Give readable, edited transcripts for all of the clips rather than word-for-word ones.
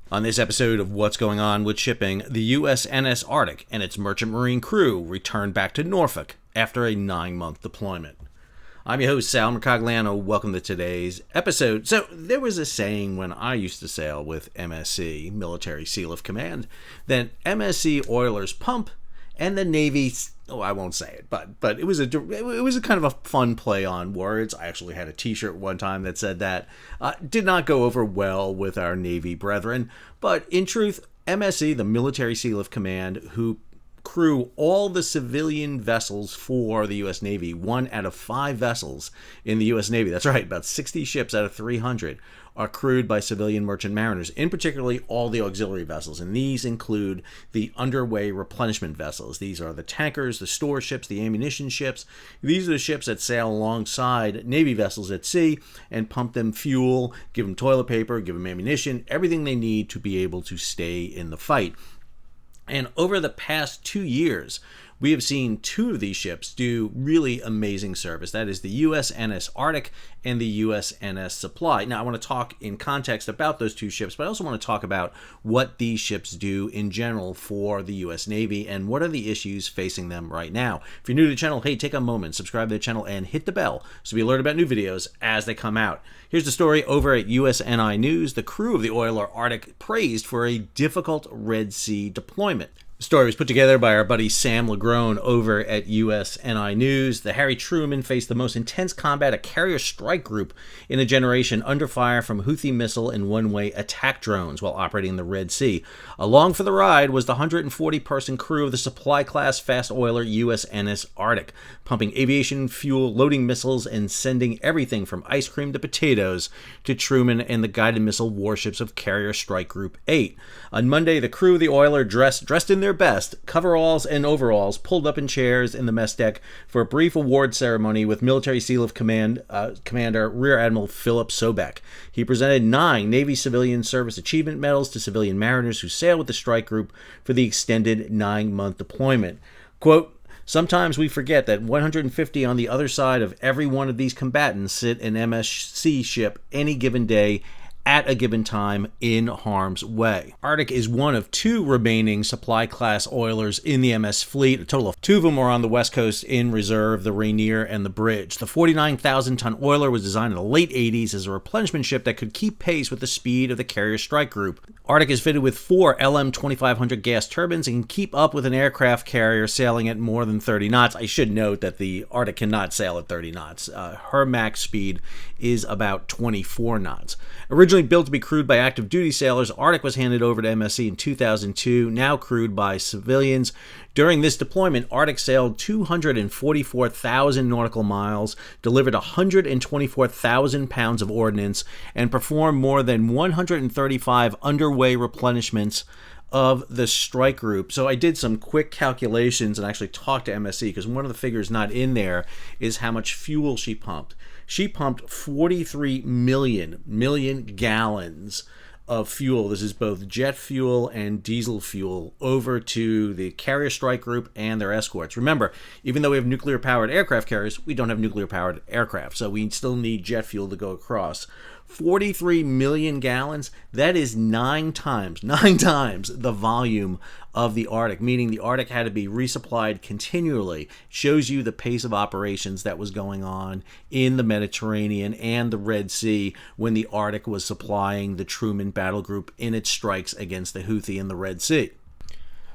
On this episode of What's Going On with Shipping, the USNS Arctic and its merchant marine crew returned back to Norfolk after a 9-month deployment. I'm your host, Sal Mercogliano. Welcome to today's episode. So, there was a saying when I used to sail with MSC, Military Sealift Command, that MSC oilers pump and the Navy, I won't say it, but it was a kind of a fun play on words. I actually had a t-shirt one time that said that. Did not go over well with our Navy brethren, but in truth, MSC, the Military Sealift Command, who crew all the civilian vessels for the U.S. Navy, 1 out of 5 vessels in the U.S. Navy, that's right, about 60 ships out of 300, are crewed by civilian merchant mariners, in particularly all the auxiliary vessels, and these include the underway replenishment vessels. These are the tankers, the store ships, the ammunition ships. These are the ships that sail alongside Navy vessels at sea and pump them fuel, give them toilet paper, give them ammunition, everything they need to be able to stay in the fight. And over the past 2 years, we have seen 2 of these ships do really amazing service. That is the USNS Arctic and the USNS Supply. Now, I want to talk in context about those 2 ships, but I also want to talk about what these ships do in general for the U.S. Navy and what are the issues facing them right now. If you're new to the channel, hey, take a moment, subscribe to the channel, and hit the bell so be alerted about new videos as they come out. Here's the story over at USNI News. The crew of the oiler Arctic praised for a difficult Red Sea deployment. The story was put together by our buddy Sam Legrone over at USNI News. The Harry Truman faced the most intense combat a carrier strike group in a generation under fire from Houthi missile and one-way attack drones while operating in the Red Sea. Along for the ride was the 140-person crew of the supply-class fast oiler USNS Arctic, pumping aviation fuel, loading missiles, and sending everything from ice cream to potatoes to Truman and the guided missile warships of Carrier Strike Group 8. On Monday, the crew of the oiler dressed in their best, coveralls and overalls, pulled up in chairs in the mess deck for a brief award ceremony with Military Sealift Commander Rear Admiral Philip Sobeck. He presented 9 Navy Civilian Service Achievement Medals to civilian mariners who sailed with the strike group for the extended 9-month deployment. Quote, "Sometimes we forget that 150 on the other side of every one of these combatants sit an MSC ship any given day at a given time in harm's way." Arctic is one of 2 remaining supply-class oilers in the MS fleet. A total of 2 of them are on the West Coast in reserve, the Rainier and the Bridge. The 49,000-ton oiler was designed in the late 80s as a replenishment ship that could keep pace with the speed of the Carrier Strike Group. Arctic is fitted with 4 LM2500 gas turbines and can keep up with an aircraft carrier sailing at more than 30 knots. I should note that the Arctic cannot sail at 30 knots. Her max speed is about 24 knots. Originally built to be crewed by active duty sailors, Arctic was handed over to MSC in 2002, now crewed by civilians. During this deployment, Arctic sailed 244,000 nautical miles, delivered 124,000 pounds of ordnance, and performed more than 135 underway replenishments of the strike group. So I did some quick calculations and actually talked to MSC because one of the figures not in there is how much fuel she pumped. She pumped 43 million gallons of fuel. This is both jet fuel and diesel fuel over to the Carrier Strike Group and their escorts. Remember, even though we have nuclear-powered aircraft carriers, we don't have nuclear-powered aircraft, so we still need jet fuel to go across. 43 million gallons, that is 9 times the volume of the Arctic, meaning the Arctic had to be resupplied continually. Shows you the pace of operations that was going on in the Mediterranean and the Red Sea when the Arctic was supplying the Truman battle group in its strikes against the Houthi in the Red Sea.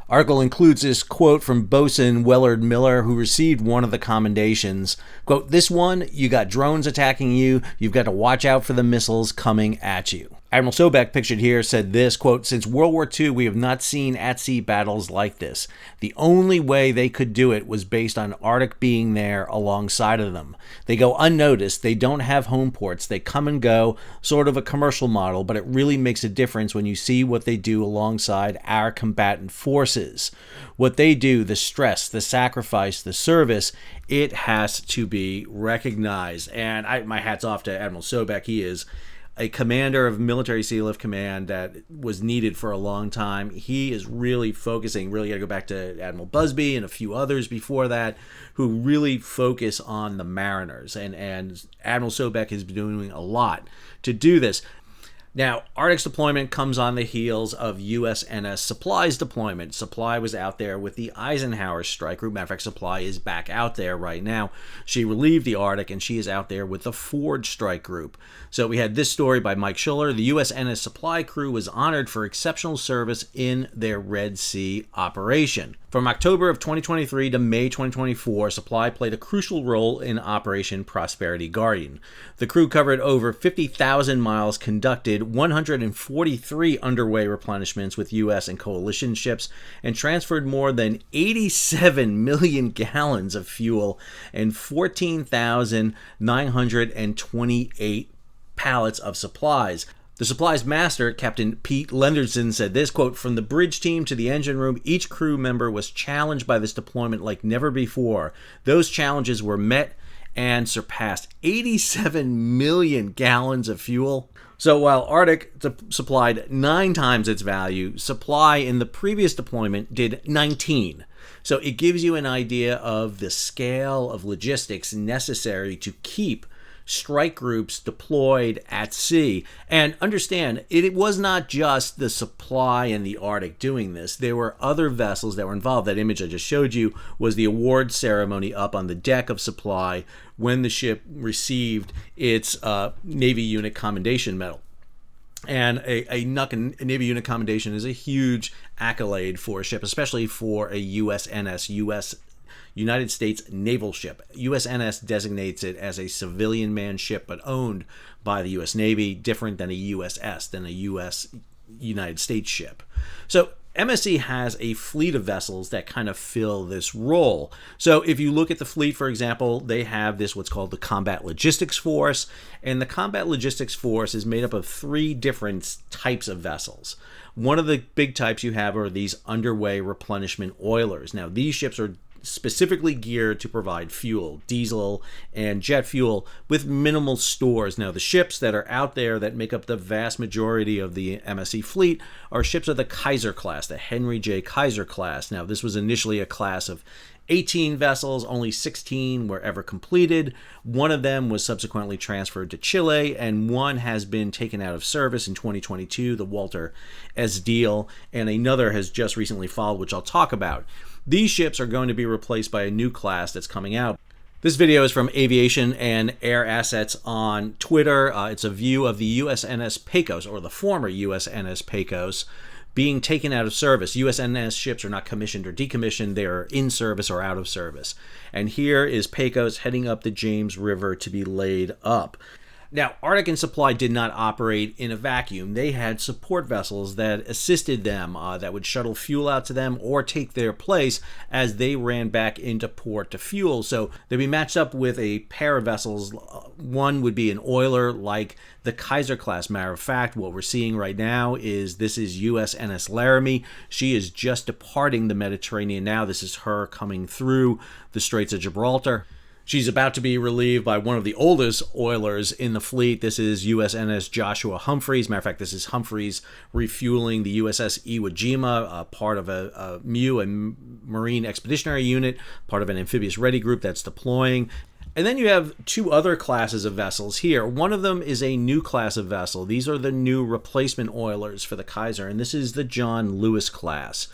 Article includes this quote from Bosun Wellard Miller, who received one of the commendations. Quote, "This one, you got drones attacking you. You've got to watch out for the missiles coming at you." Admiral Sobeck, pictured here, said this, quote, "Since World War II, we have not seen at-sea battles like this. The only way they could do it was based on Arctic being there alongside of them. They go unnoticed. They don't have home ports. They come and go, sort of a commercial model, but it really makes a difference when you see what they do alongside our combatant forces. What they do, the stress, the sacrifice, the service, it has to be recognized." And my hat's off to Admiral Sobeck. He is a commander of Military Sealift Command that was needed for a long time. He is really focusing, really got to go back to Admiral Busby and a few others before that, who really focus on the mariners. And Admiral Sobeck has been doing a lot to do this. Now, Arctic's deployment comes on the heels of USNS Supply's deployment. Supply was out there with the Eisenhower strike group. Matter of fact, Supply is back out there right now. She relieved the Arctic, and she is out there with the Ford strike group. So we had this story by Mike Schiller. The USNS Supply crew was honored for exceptional service in their Red Sea operation. From October of 2023 to May 2024, Supply played a crucial role in Operation Prosperity Guardian. The crew covered over 50,000 miles, conducted 143 underway replenishments with U.S. and coalition ships, and transferred more than 87 million gallons of fuel and 14,928 pallets of supplies. The supply's master, Captain Pete Lenderson, said this, quote, "From the bridge team to the engine room, each crew member was challenged by this deployment like never before. Those challenges were met and surpassed 87 million gallons of fuel." So while Arctic supplied 9 times its value, Supply in the previous deployment did 19. So it gives you an idea of the scale of logistics necessary to keep strike groups deployed at sea. And understand, it was not just the Supply and the Arctic doing this. There were other vessels that were involved. That image I just showed you was the award ceremony up on the deck of Supply when the ship received its Navy Unit Commendation Medal. And a Navy Unit Commendation is a huge accolade for a ship, especially for a USNS, United States naval ship. USNS designates it as a civilian manned ship, but owned by the U.S. Navy, different than a USS, than a U.S. United States ship. So MSC has a fleet of vessels that kind of fill this role. So if you look at the fleet, for example, they have this what's called the Combat Logistics Force, and the Combat Logistics Force is made up of 3 different types of vessels. One of the big types you have are these underway replenishment oilers. Now, these ships are specifically geared to provide fuel, diesel and jet fuel, with minimal stores. Now, the ships that are out there that make up the vast majority of the MSC fleet are ships of the Kaiser class, the Henry J. Kaiser class. Now, this was initially a class of 18 vessels, only 16 were ever completed. One of them was subsequently transferred to Chile, and one has been taken out of service in 2022, the Walter S. Deal, and another has just recently followed, which I'll talk about. These ships are going to be replaced by a new class that's coming out. This video is from Aviation and Air Assets on Twitter. It's a view of the USNS Pecos, or the former USNS Pecos, being taken out of service. USNS ships are not commissioned or decommissioned. They are in service or out of service. And here is Pecos heading up the James River to be laid up. Now, Arctic and Supply did not operate in a vacuum. They had support vessels that assisted them, that would shuttle fuel out to them or take their place as they ran back into port to fuel. So they'd be matched up with a pair of vessels. One would be an oiler like the Kaiser class. Matter of fact, what we're seeing right now is this is USNS Laramie. She is just departing the Mediterranean now. This is her coming through the Straits of Gibraltar. She's about to be relieved by one of the oldest oilers in the fleet. This is USNS Joshua Humphreys. Matter of fact, this is Humphreys refueling the USS Iwo Jima, part of a MU, a Marine Expeditionary Unit, part of an amphibious ready group that's deploying. And then you have 2 other classes of vessels here. One of them is a new class of vessel. These are the new replacement oilers for the Kaiser, and this is the John Lewis class.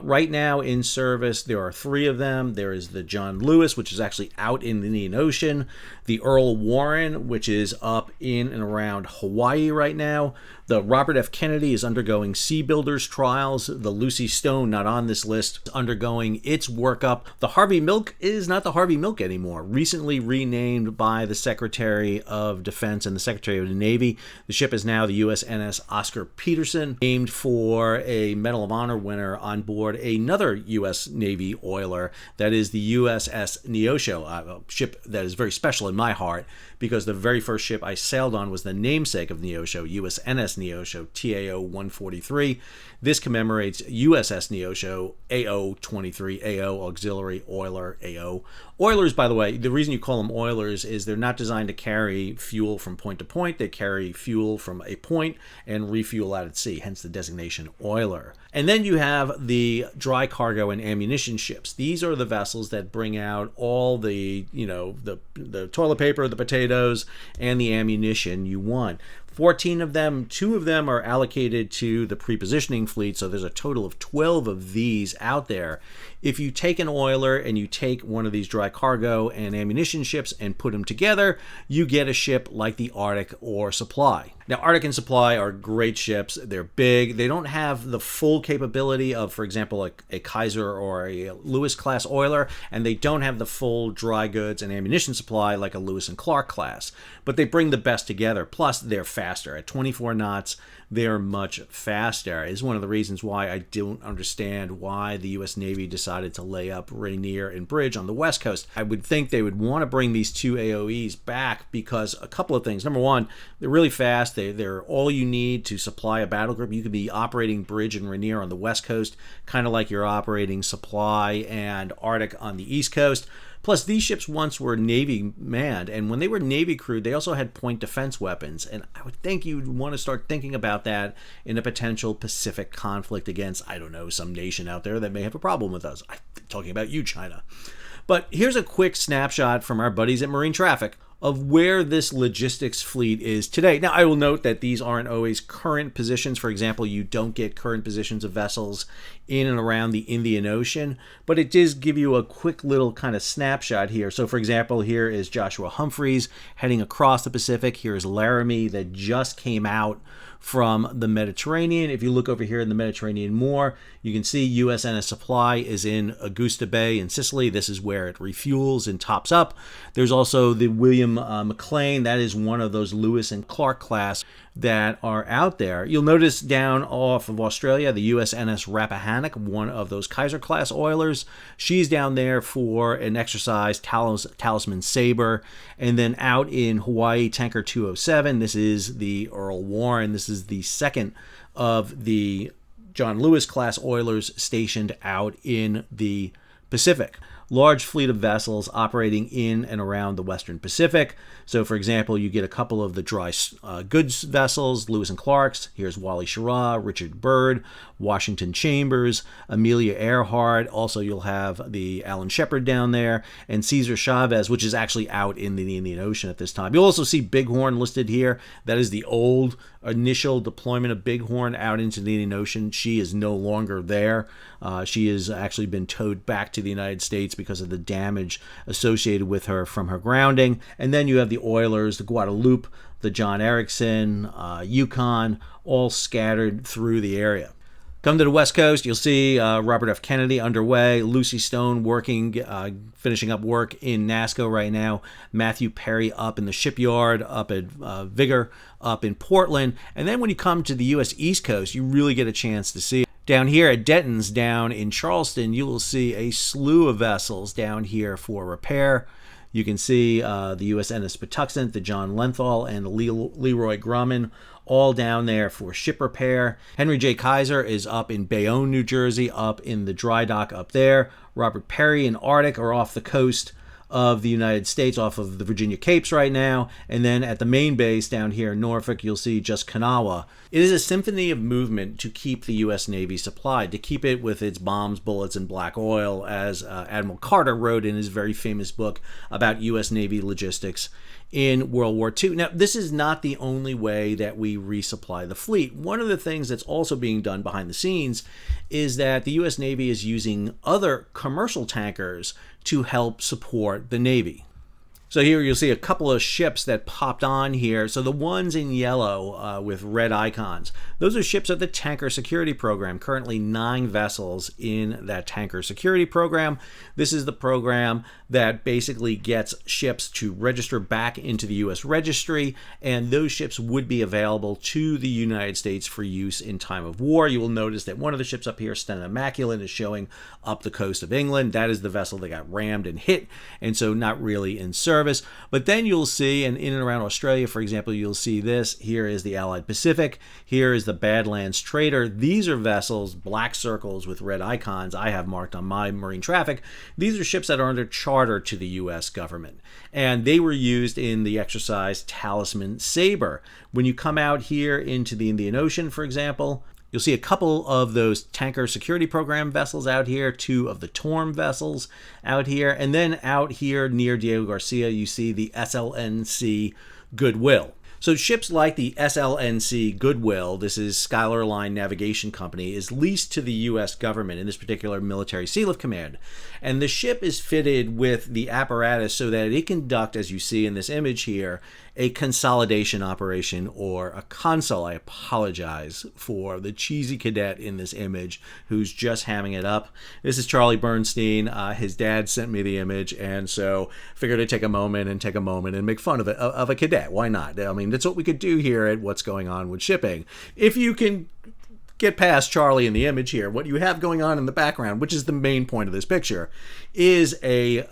Right now in service, there are 3 of them. There is the John Lewis, which is actually out in the Indian Ocean, the Earl Warren, which is up in and around Hawaii right now. The Robert F. Kennedy is undergoing Sea Builders trials. The Lucy Stone, not on this list, is undergoing its workup. The Harvey Milk is not the Harvey Milk anymore. Recently renamed by the Secretary of Defense and the Secretary of the Navy. The ship is now the USNS Oscar Peterson, named for a Medal of Honor winner on board another U.S. Navy oiler, that is the USS Neosho, a ship that is very special in my heart because the very first ship I sailed on was the namesake of Neosho, USNS Neosho, TAO 143. This commemorates USS Neosho, AO 23, AO Auxiliary Oiler, AO. Oilers, by the way, the reason you call them oilers is they're not designed to carry fuel from point to point. They carry fuel from a point and refuel out at sea, hence the designation oiler. And then you have the dry cargo and ammunition ships. These are the vessels that bring out all the, the toilet paper, the potatoes, and the ammunition you want. 14 of them, 2 of them are allocated to the pre-positioning fleet, so there's a total of 12 of these out there. If you take an oiler and you take one of these dry cargo and ammunition ships and put them together, you get a ship like the Arctic or Supply. Now, Arctic and Supply are great ships. They're big. They don't have the full capability of, for example, like a Kaiser or a Lewis-class oiler, and they don't have the full dry goods and ammunition supply like a Lewis and Clark class. But they bring the best together. Plus, they're faster. At 24 knots, they're much faster. It's one of the reasons why I don't understand why the U.S. Navy decided to lay up Rainier and Bridge on the West Coast. I would think they would want to bring these 2 AOEs back because a couple of things. Number one, they're really fast. They're all you need to supply a battle group. You could be operating Bridge and Rainier on the West Coast, kind of like you're operating Supply and Arctic on the East Coast. Plus, these ships once were Navy manned, and when they were Navy crewed, they also had point defense weapons. And I would think you'd want to start thinking about that in a potential Pacific conflict against, I don't know, some nation out there that may have a problem with us. I'm talking about you, China. But here's a quick snapshot from our buddies at Marine Traffic of where this logistics fleet is today. Now, I will note that these aren't always current positions. For example, you don't get current positions of vessels in and around the Indian Ocean, but it does give you a quick little kind of snapshot here. So, for example, here is Joshua Humphreys heading across the Pacific. Here is Laramie that just came out from the Mediterranean. If you look over here in the Mediterranean more, you can see USNS Supply is in Augusta Bay in Sicily. This is where it refuels and tops up. There's also the William McLean. That is one of those Lewis and Clark class that are out there. You'll notice down off of Australia, the USNS Rappahannock, one of those Kaiser class oilers. She's down there for an exercise, Talisman Sabre. And then out in Hawaii, Tanker 207. This is the Earl Warren. This is the second of the John Lewis class oilers stationed out in the Pacific. Large fleet of vessels operating in and around the Western Pacific. So, for example, you get a couple of the dry goods vessels, Lewis and Clark's. Here's Wally Schirra, Richard Byrd, Washington Chambers, Amelia Earhart. Also, you'll have the Alan Shepard down there, and Cesar Chavez, which is actually out in the Indian Ocean at this time. You'll also see Bighorn listed here. That is the old initial deployment of Bighorn out into the Indian Ocean. She is no longer there. She has actually been towed back to the United States because of the damage associated with her from her grounding. And then you have the oilers, the Guadalupe, the John Erickson, Yukon, all scattered through the area. Come to the West Coast, you'll see Robert F. Kennedy underway, Lucy Stone working, finishing up work in NASCO right now, Matthew Perry up in the shipyard, up at Vigor, up in Portland. And then when you come to the U.S. East Coast, you really get a chance to see down here at Denton's down in Charleston, you will see a slew of vessels down here for repair. You can see the USNS Patuxent, the John Lenthal, and the Leroy Grumman, all down there for ship repair. Henry J. Kaiser is up in Bayonne, New Jersey, up in the dry dock up there. Robert Perry and Arctic are off the coast of the United States, off of the Virginia Capes right now. And then at the main base down here in Norfolk, you'll see just Kanawha. It is a symphony of movement to keep the U.S. Navy supplied, to keep it with its bombs, bullets, and black oil, as Admiral Carter wrote in his very famous book about U.S. Navy logistics in World War II. Now, this is not the only way that we resupply the fleet. One of the things that's also being done behind the scenes is that the U.S. Navy is using other commercial tankers to help support the Navy. So here you'll see a couple of ships that popped on here. So the ones in yellow with red icons, those are ships of the Tanker Security Program. Currently 9 vessels in that Tanker Security Program. This is the program that basically gets ships to register back into the U.S. registry, and those ships would be available to the United States for use in time of war. You will notice that one of the ships up here, Stena Immaculate, is showing up the coast of England. That is the vessel that got rammed and hit, and so not really in service. But then you'll see, and in and around Australia, for example, you'll see this. Here is the Allied Pacific. Here is the Badlands Trader. These are vessels, black circles with red icons I have marked on my Marine Traffic. These are ships that are under charter to the U.S. government, and they were used in the exercise Talisman Sabre. When you come out here into the Indian Ocean, for example, you'll see a couple of those Tanker Security Program vessels out here, 2 of the Torm vessels out here, and then out here near Diego Garcia, you see the SLNC Goodwill. So ships like the SLNC Goodwill, this is Schuyler Line Navigation Company, is leased to the U.S. government, in this particular military Sealift Command. And the ship is fitted with the apparatus so that it can conduct, as you see in this image here, a consolidation operation, or a console. I apologize for the cheesy cadet in this image who's just hamming it up. This is Charlie Bernstein. His dad sent me the image, and so figured I'd take a moment and make fun of it, of a cadet. Why not? I mean, that's what we could do here at What's Going On with Shipping. If you can get past Charlie in the image here, what you have going on in the background, which is the main point of this picture, is a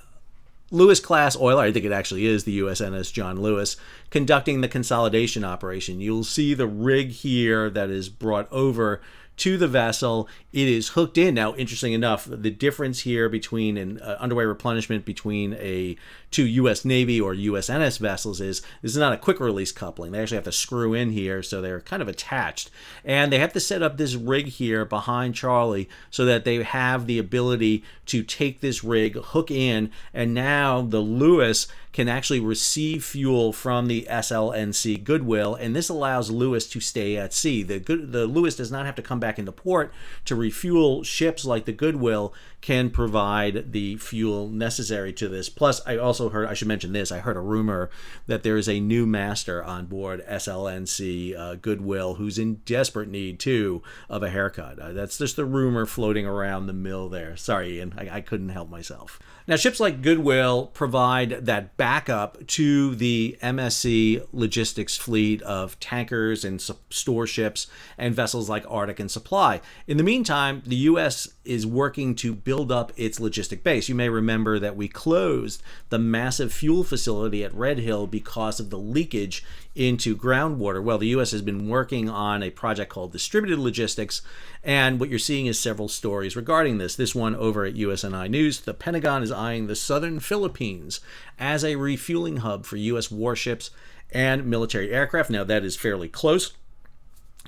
Lewis-class oiler. I think it actually is the USNS John Lewis, conducting the consolidation operation. You'll see the rig here that is brought over to the vessel. It is hooked in. Now, interesting enough, the difference here between an underway replenishment between two U.S. Navy or USNS vessels is this is not a quick release coupling. They actually have to screw in here, so they're kind of attached. And they have to set up this rig here behind Charlie so that they have the ability to take this rig, hook in, and now the Lewis can actually receive fuel from the SLNC Goodwill, and this allows Lewis to stay at sea. The Lewis does not have to come back into port to refuel. Ships like the Goodwill can provide the fuel necessary to this. Plus, I also heard, I should mention this, I heard a rumor that there is a new master on board SLNC Goodwill who's in desperate need, too, of a haircut. That's just the rumor floating around the mill there. Sorry, Ian, I couldn't help myself. Now, ships like Goodwill provide that backup to the MSC logistics fleet of tankers and store ships and vessels like Arctic and Supply. In the meantime, the U.S. is working to build up its logistic base. You may remember that we closed the massive fuel facility at Red Hill because of the leakage into groundwater. Well, the U.S. has been working on a project called Distributed Logistics, and what you're seeing is several stories regarding this. This one over at USNI News, the Pentagon is eyeing the southern Philippines as a refueling hub for U.S. warships and military aircraft. Now, that is fairly close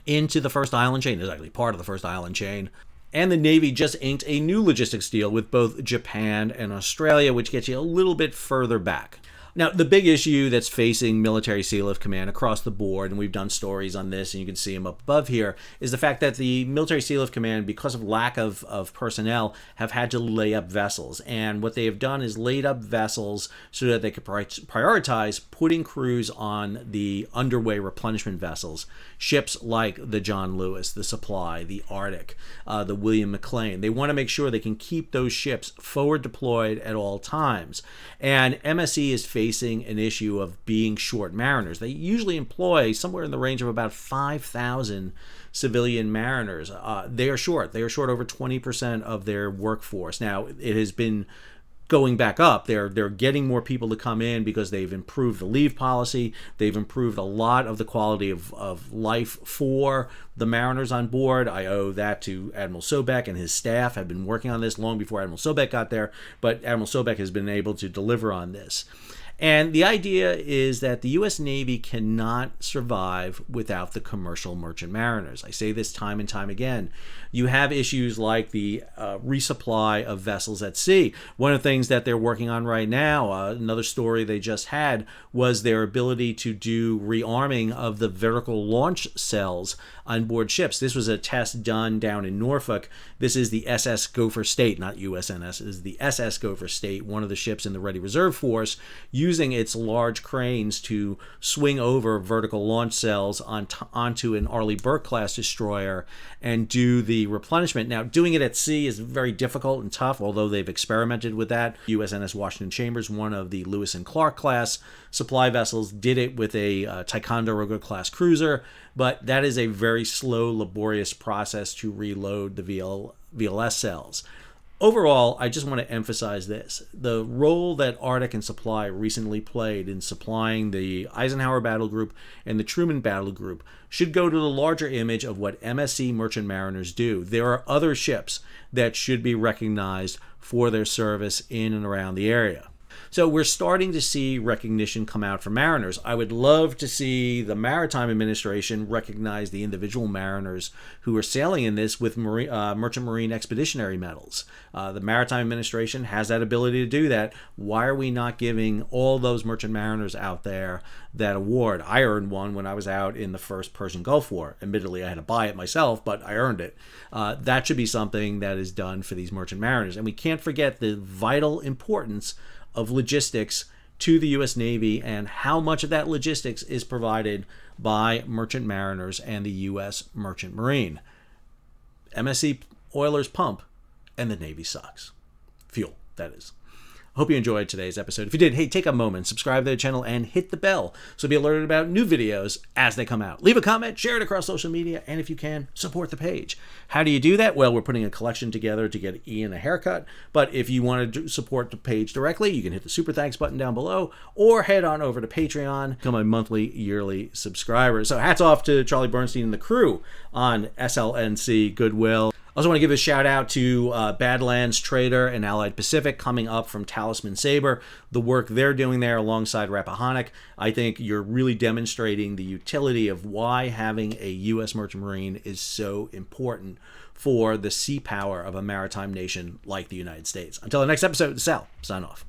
into the first island chain. It's actually part of the first island chain. And the Navy just inked a new logistics deal with both Japan and Australia, which gets you a little bit further back. Now, the big issue that's facing Military Sealift Command across the board, and we've done stories on this, and you can see them up above here, is the fact that the Military Sealift Command, because of lack of personnel, have had to lay up vessels. And what they have done is laid up vessels so that they could prioritize putting crews on the underway replenishment vessels. Ships like the John Lewis, the Supply, the Arctic, the William McLean. They want to make sure they can keep those ships forward deployed at all times. And MSC is facing an issue of being short mariners. They usually employ somewhere in the range of about 5,000 civilian mariners. They are short. They are short over 20% of their workforce. Now, it has been going back up. They're getting more people to come in because they've improved the leave policy. They've improved a lot of the quality of life for the mariners on board. I owe that to Admiral Sobek and his staff. Have been working on this long before Admiral Sobek got there, but Admiral Sobek has been able to deliver on this. And the idea is that the U.S. Navy cannot survive without the commercial merchant mariners. I say this time and time again. You have issues like the resupply of vessels at sea. One of the things that they're working on right now, another story they just had, was their ability to do rearming of the vertical launch cells on board ships. This was a test done down in Norfolk. This is the SS Gopher State, not USNS. It is the SS Gopher State, one of the ships in the Ready Reserve Force, using its large cranes to swing over vertical launch cells onto an Arleigh Burke-class destroyer and do the replenishment. Now, doing it at sea is very difficult and tough, although they've experimented with that. USNS Washington Chambers, one of the Lewis and Clark-class supply vessels, did it with a Ticonderoga-class cruiser, but that is a very slow, laborious process to reload the VLS cells. Overall, I just want to emphasize this. The role that Arctic and Supply recently played in supplying the Eisenhower Battle Group and the Truman Battle Group should go to the larger image of what MSC merchant mariners do. There are other ships that should be recognized for their service in and around the area. So we're starting to see recognition come out for mariners. I would love to see the Maritime Administration recognize the individual mariners who are sailing in this with Merchant Marine Expeditionary Medals. The Maritime Administration has that ability to do that. Why are we not giving all those merchant mariners out there that award? I earned one when I was out in the first Persian Gulf War. Admittedly, I had to buy it myself, but I earned it. That should be something that is done for these merchant mariners. And we can't forget the vital importance of logistics to the U.S. Navy and how much of that logistics is provided by merchant mariners and the U.S. Merchant Marine. MSC oilers pump and the Navy sucks. Fuel, that is. Hope you enjoyed today's episode. If you did, hey, take a moment, subscribe to the channel, and hit the bell so be alerted about new videos as they come out. Leave a comment, share it across social media, and if you can, support the page. How do you do that? Well, we're putting a collection together to get Ian a haircut, but if you want to support the page directly, you can hit the super thanks button down below or head on over to Patreon, become a monthly, yearly subscriber. So hats off to Charlie Bernstein and the crew on SLNC Goodwill. I also want to give a shout out to Badlands Trader and Allied Pacific coming up from Talisman Sabre. The work they're doing there alongside Rappahannock, I think you're really demonstrating the utility of why having a U.S. Merchant Marine is so important for the sea power of a maritime nation like the United States. Until the next episode, Sal, sign off.